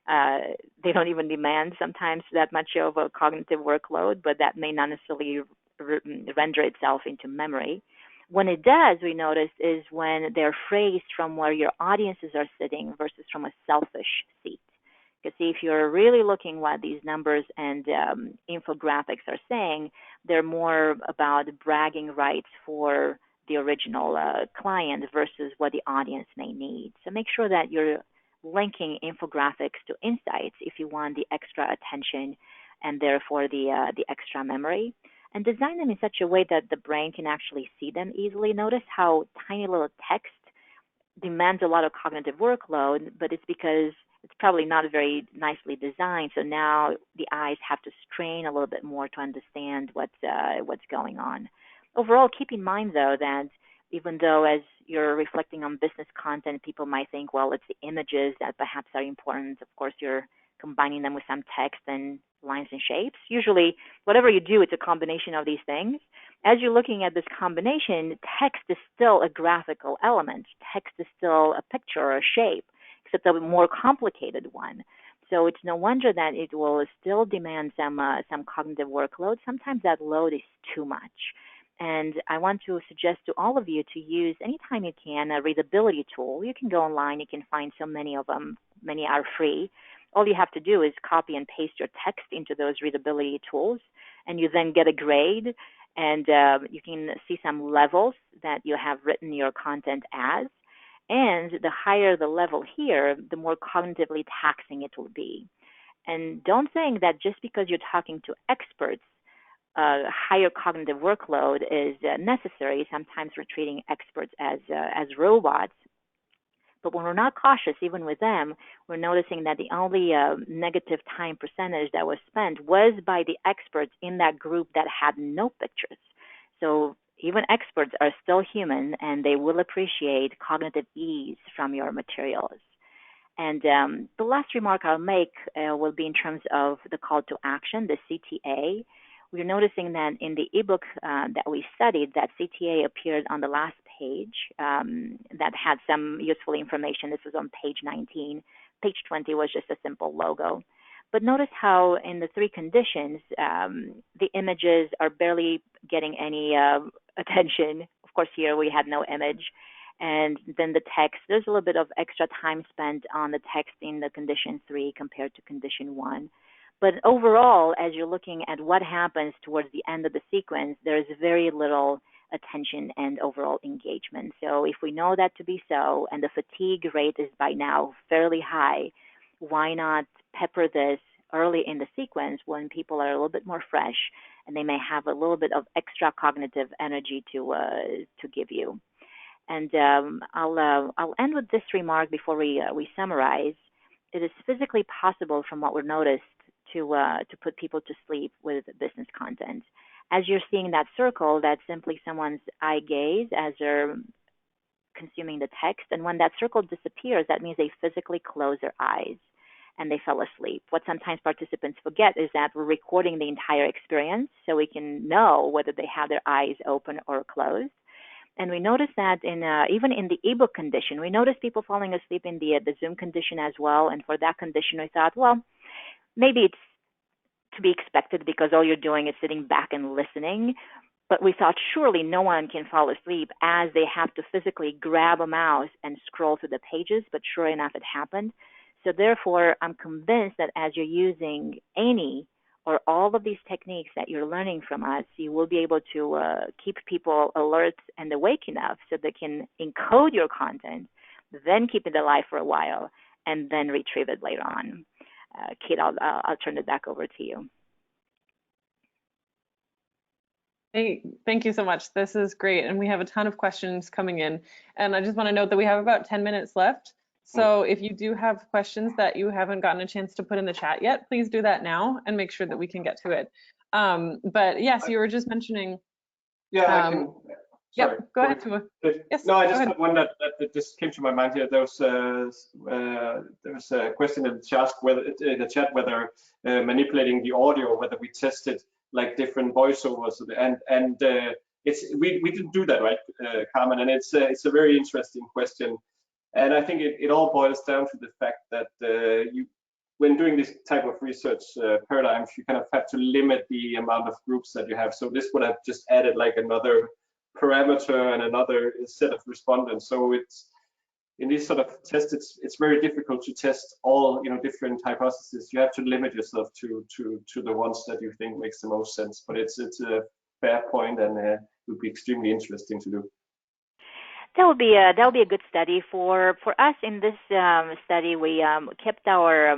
They don't even demand sometimes that much of a cognitive workload, but that may not necessarily render itself into memory. When it does, we notice, is when they're phrased from where your audiences are sitting versus from a selfish seat. Because if you're really looking what these numbers and infographics are saying, they're more about bragging rights for the original client versus what the audience may need. So make sure that you're linking infographics to insights if you want the extra attention and therefore the extra memory. And design them in such a way that the brain can actually see them easily. Notice how tiny little text demands a lot of cognitive workload, but it's because it's probably not very nicely designed. So now the eyes have to strain a little bit more to understand what's going on. Overall, keep in mind, though, that even though as you're reflecting on business content, people might think, well, it's the images that perhaps are important. Of course, you're combining them with some text and lines and shapes. Usually, whatever you do, it's a combination of these things. As you're looking at this combination, text is still a graphical element. Text is still a picture or a shape, except a more complicated one. So it's no wonder that it will still demand some cognitive workload. Sometimes that load is too much. And I want to suggest to all of you to use, anytime you can, a readability tool. You can go online. You can find so many of them. Many are free. All you have to do is copy and paste your text into those readability tools, and you then get a grade, and you can see some levels that you have written your content as. And the higher the level here, the more cognitively taxing it will be. And don't think that just because you're talking to experts, higher cognitive workload is necessary. Sometimes we're treating experts as robots. But when we're not cautious, even with them, we're noticing that the only negative time percentage that was spent was by the experts in that group that had no pictures. So even experts are still human, and they will appreciate cognitive ease from your materials. And the last remark I'll make will be in terms of the call to action, the CTA. We're noticing that in the ebook that we studied, that CTA appeared on the last page that had some useful information. This was on page 19. Page 20 was just a simple logo. But notice how in the three conditions, the images are barely getting any attention. Of course, here we had no image. And then the text, there's a little bit of extra time spent on the text in the condition 3 compared to condition 1. But overall, as you're looking at what happens towards the end of the sequence, there's very little attention and overall engagement. So if we know that to be so, and the fatigue rate is by now fairly high, why not pepper this early in the sequence when people are a little bit more fresh and they may have a little bit of extra cognitive energy to give you. And I'll end with this remark before we summarize. It is physically possible, from what we've noticed, to put people to sleep with business content. As you're seeing that circle, that's simply someone's eye gaze as they're consuming the text. And when that circle disappears, that means they physically close their eyes and they fell asleep. What sometimes participants forget is that we're recording the entire experience so we can know whether they have their eyes open or closed. And we notice that even in the ebook condition, we notice people falling asleep in the Zoom condition as well. And for that condition, we thought, well, maybe it's to be expected because all you're doing is sitting back and listening. But we thought surely no one can fall asleep as they have to physically grab a mouse and scroll through the pages. But sure enough, it happened. So therefore, I'm convinced that as you're using any or all of these techniques that you're learning from us, you will be able to keep people alert and awake enough so they can encode your content, then keep it alive for a while, and then retrieve it later on. Kate, I'll turn it back over to you. Hey, thank you so much. This is great. And we have a ton of questions coming in. And I just want to note that we have about 10 minutes left. So if you do have questions that you haven't gotten a chance to put in the chat yet, please do that now and make sure that we can get to it. But yes, you were just mentioning. Yeah, I can. Sorry. Yep, go ahead, Tua. Yes, no, I just had one that just came to my mind here. There was a question in the chat whether manipulating the audio, whether we tested like different voiceovers, and we didn't do that, right, Carmen? And it's a very interesting question, and I think it all boils down to the fact that when doing this type of research paradigms, you kind of have to limit the amount of groups that you have. So this would have just added like another parameter and another set of respondents. So it's in these sort of tests, it's very difficult to test all different hypotheses. You have to limit yourself to the ones that you think makes the most sense. But it's a fair point, and it would be extremely interesting to do. That would be a good study for us. In this study, we kept our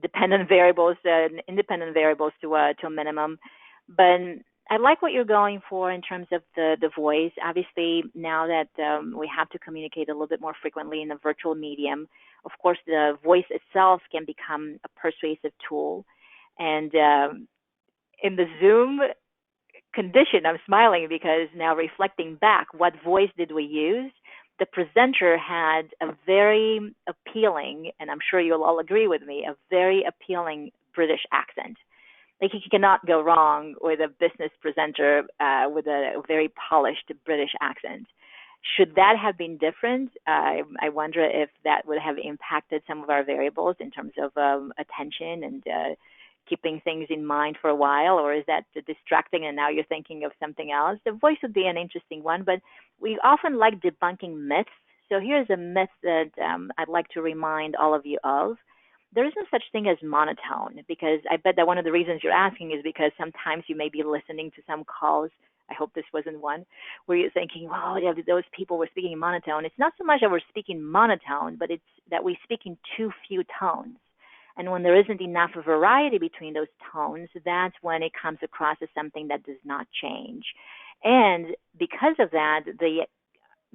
dependent variables and independent variables to a minimum, but I like what you're going for in terms of the voice. Obviously, now that we have to communicate a little bit more frequently in a virtual medium, of course, the voice itself can become a persuasive tool. And in the Zoom condition, I'm smiling because now reflecting back, what voice did we use? The presenter had a very appealing, and I'm sure you'll all agree with me, a very appealing British accent. Like, you cannot go wrong with a business presenter with a very polished British accent. Should that have been different? I wonder if that would have impacted some of our variables in terms of attention and keeping things in mind for a while, or is that distracting and now you're thinking of something else? The voice would be an interesting one, but we often like debunking myths. So here's a myth that I'd like to remind all of you of. There isn't such thing as monotone, because I bet that one of the reasons you're asking is because sometimes you may be listening to some calls. I hope this wasn't one where you're thinking, wow, yeah, those people were speaking in monotone. It's not so much that we're speaking monotone, but it's that we speak in too few tones. And when there isn't enough variety between those tones, that's when it comes across as something that does not change. And because of that, the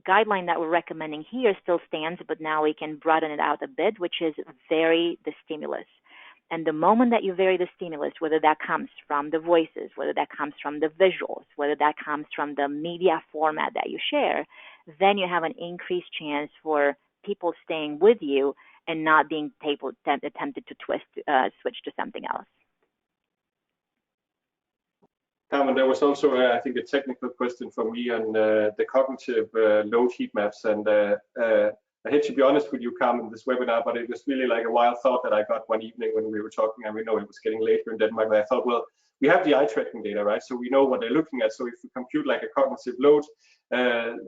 guideline that we're recommending here still stands, but now we can broaden it out a bit, which is vary the stimulus. And the moment that you vary the stimulus, whether that comes from the voices, whether that comes from the visuals, whether that comes from the media format that you share, then you have an increased chance for people staying with you and not being tempted to switch to something else. Carmen, there was also, I think, a technical question from me on the cognitive load heat maps. And I hate to be honest with you, Carmen, this webinar, but it was really like a wild thought that I got one evening when we were talking, and we know it was getting later in Denmark. And I thought, well, we have the eye tracking data, right? So we know what they're looking at. So if we compute like a cognitive load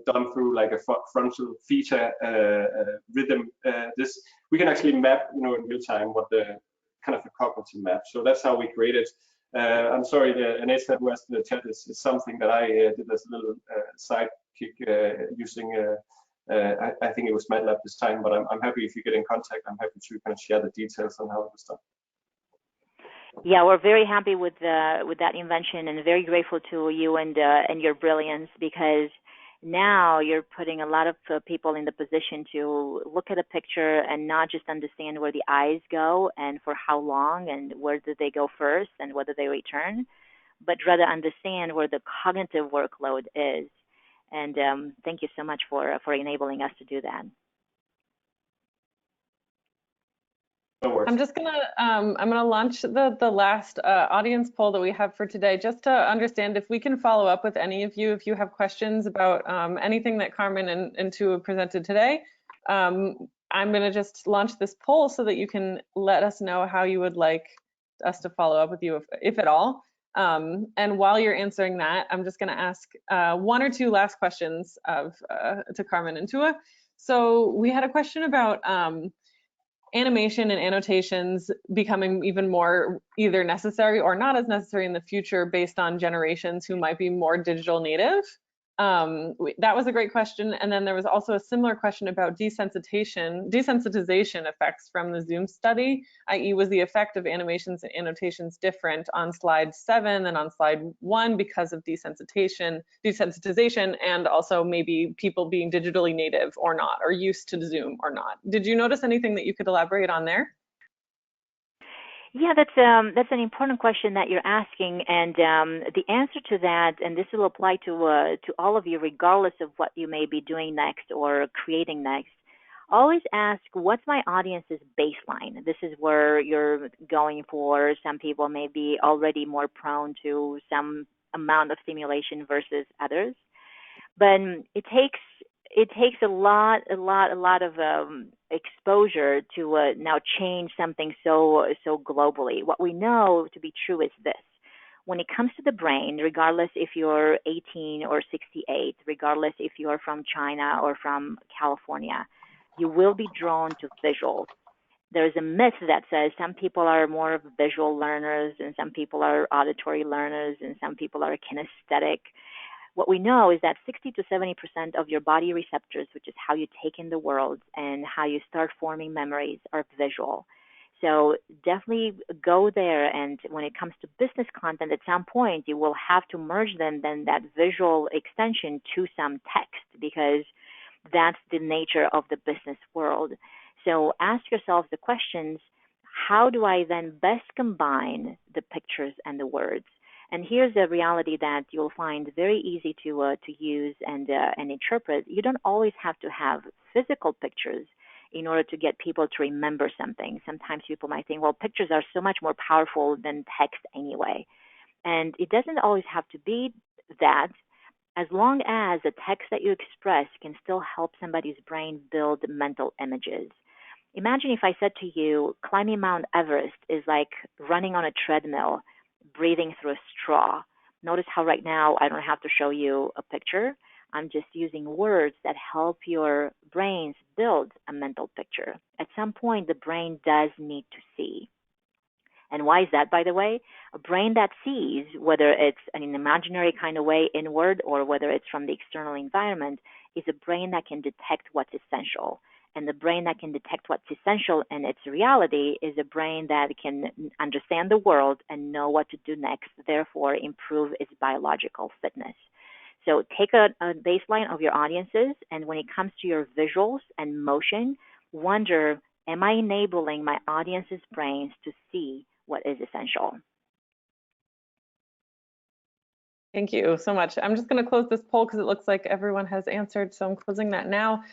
done through like a frontal theta rhythm, we can actually map, in real time what the kind of a cognitive map. So that's how we created. I'm sorry, the Anessa who asked in the chat is something that I did as a little sidekick using, I think it was MATLAB this time, but I'm happy if you get in contact. I'm happy to kind of share the details on how it was done. Yeah, we're very happy with that invention, and very grateful to you and your brilliance, because now you're putting a lot of people in the position to look at a picture and not just understand where the eyes go and for how long and where did they go first and whether they return, but rather understand where the cognitive workload is. And thank you so much for enabling us to do that. I'm just gonna I'm gonna launch the last audience poll that we have for today, just to understand if we can follow up with any of you if you have questions about anything that Carmen and Tua presented today. I'm gonna just launch this poll so that you can let us know how you would like us to follow up with you, if at all. And while you're answering that, I'm just gonna ask one or two last questions to Carmen and Tua. So we had a question about animation and annotations becoming even more either necessary or not as necessary in the future based on generations who might be more digital native. That was a great question. And then there was also a similar question about desensitization effects from the Zoom study, i.e. was the effect of animations and annotations different on slide 7 than on slide 1 because of desensitization, and also maybe people being digitally native or not, or used to Zoom or not. Did you notice anything that you could elaborate on there? Yeah, that's an important question that you're asking, and the answer to that, and this will apply to all of you, regardless of what you may be doing next or creating next. Always ask, what's my audience's baseline? This is where you're going for. Some people may be already more prone to some amount of stimulation versus others, but it takes a lot of exposure to now change something so globally. What we know to be true is this: when it comes to the brain, regardless if you're 18 or 68, regardless if you're from China or from California, you will be drawn to visuals. There's a myth that says some people are more of visual learners and some people are auditory learners and some people are kinesthetic. What we know is that 60 to 70% of your body receptors, which is how you take in the world and how you start forming memories, are visual. So definitely go there, and when it comes to business content, at some point you will have to merge then that visual extension to some text, because that's the nature of the business world. So ask yourself the questions: how do I then best combine the pictures and the words? And here's a reality that you'll find very easy to use and interpret. You don't always have to have physical pictures in order to get people to remember something. Sometimes people might think, well, pictures are so much more powerful than text anyway. And it doesn't always have to be that, as long as the text that you express can still help somebody's brain build mental images. Imagine if I said to you, climbing Mount Everest is like running on a treadmill, breathing through a straw. Notice how right now I don't have to show you a picture. I'm just using words that help your brains build a mental picture. At some point, the brain does need to see. And why is that, by the way? A brain that sees, whether it's in an imaginary kind of way inward or whether it's from the external environment, is a brain that can detect what's essential. And the brain that can detect what's essential in its reality is a brain that can understand the world and know what to do next, therefore improve its biological fitness. So take a baseline of your audiences, and when it comes to your visuals and motion, wonder, am I enabling my audience's brains to see what is essential? Thank you so much. I'm just going to close this poll because it looks like everyone has answered, so I'm closing that now.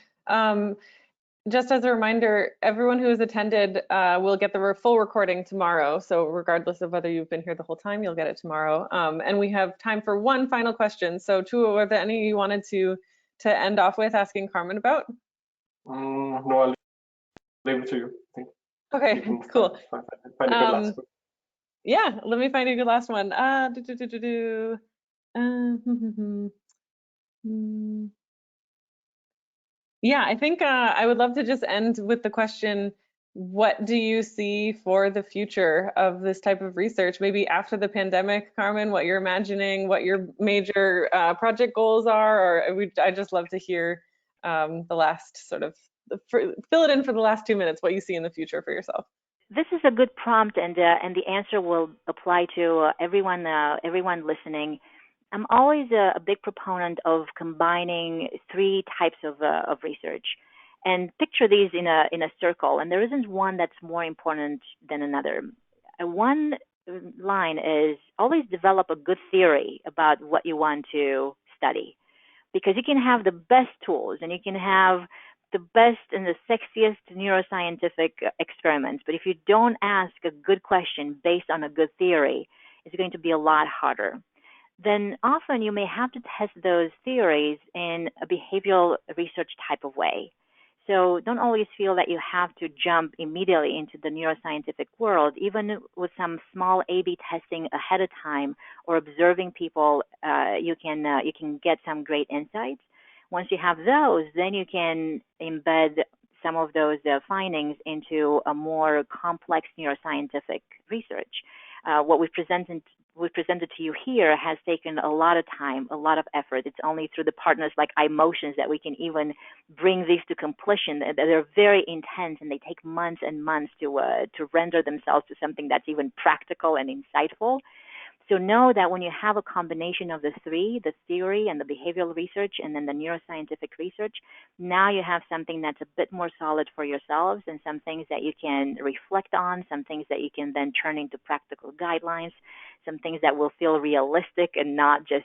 Just as a reminder, everyone who has attended will get the full recording tomorrow. So regardless of whether you've been here the whole time, you'll get it tomorrow. And we have time for one final question. So Tua, were there any you wanted to end off with asking Carmen about? No, I'll leave it to you. I think okay, cool. Find a good last one. Yeah, let me find a good last one. Yeah, I think I would love to just end with the question, what do you see for the future of this type of research? Maybe after the pandemic, Carmen, what you're imagining, what your major project goals are, or I'd just love to hear the last sort of, fill it in for the last 2 minutes, what you see in the future for yourself. This is a good prompt, and the answer will apply to everyone listening. I'm always a big proponent of combining 3 types of research, and picture these in a circle. And there isn't one that's more important than another. One line is always develop a good theory about what you want to study, because you can have the best tools and you can have the best and the sexiest neuroscientific experiments, but if you don't ask a good question based on a good theory, it's going to be a lot harder. Then often you may have to test those theories in a behavioral research type of way. So don't always feel that you have to jump immediately into the neuroscientific world. Even with some small A/B testing ahead of time or observing people, you can get some great insights. Once you have those, then you can embed some of those findings into a more complex neuroscientific research. What we presented we presented to you here has taken a lot of time, a lot of effort. It's only through the partners like iMotions that we can even bring these to completion. They're very intense, and they take months and months to render themselves to something that's even practical and insightful. So know that when you have a combination of the three, the theory and the behavioral research and then the neuroscientific research, now you have something that's a bit more solid for yourselves, and some things that you can reflect on, some things that you can then turn into practical guidelines, some things that will feel realistic and not just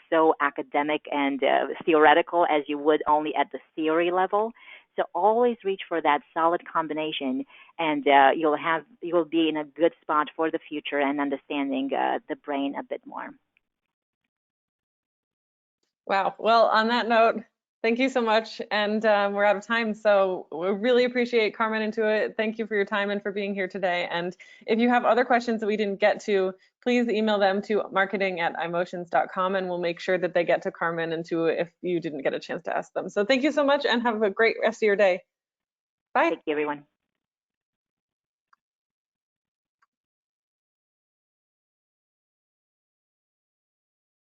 so academic and theoretical as you would only at the theory level. So always reach for that solid combination, and you'll be in a good spot for the future and understanding the brain a bit more. Wow. Well, on that note, thank you so much. And we're out of time. So we really appreciate Carmen Intuit. Thank you for your time and for being here today. And if you have other questions that we didn't get to, please email them to marketing@iMotions.com, and we'll make sure that they get to Carmen Intuit if you didn't get a chance to ask them. So thank you so much, and have a great rest of your day. Bye. Thank you, everyone.